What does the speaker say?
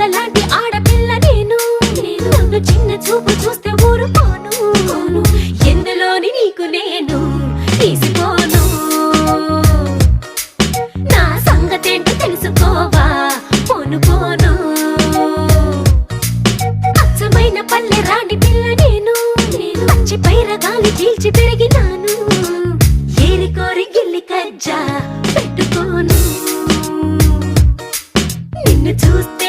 లాంటి ఆడపిల్ల నేను నన్ను చిన్న చూపు చూస్తే ఊరుకోను ఎందులోని నీకు నేను తీసుకోను నా సంగతేంటో తెలుసుకోవా పోను పోను అచ్చమైన పల్లె రాణి పిల్ల నేను పచ్చి పైరగాలి చీల్చి పెరిగినాను ఏరి కోరి గిల్లి కజ్జా పెట్టుకోను నిన్ను చూస్తే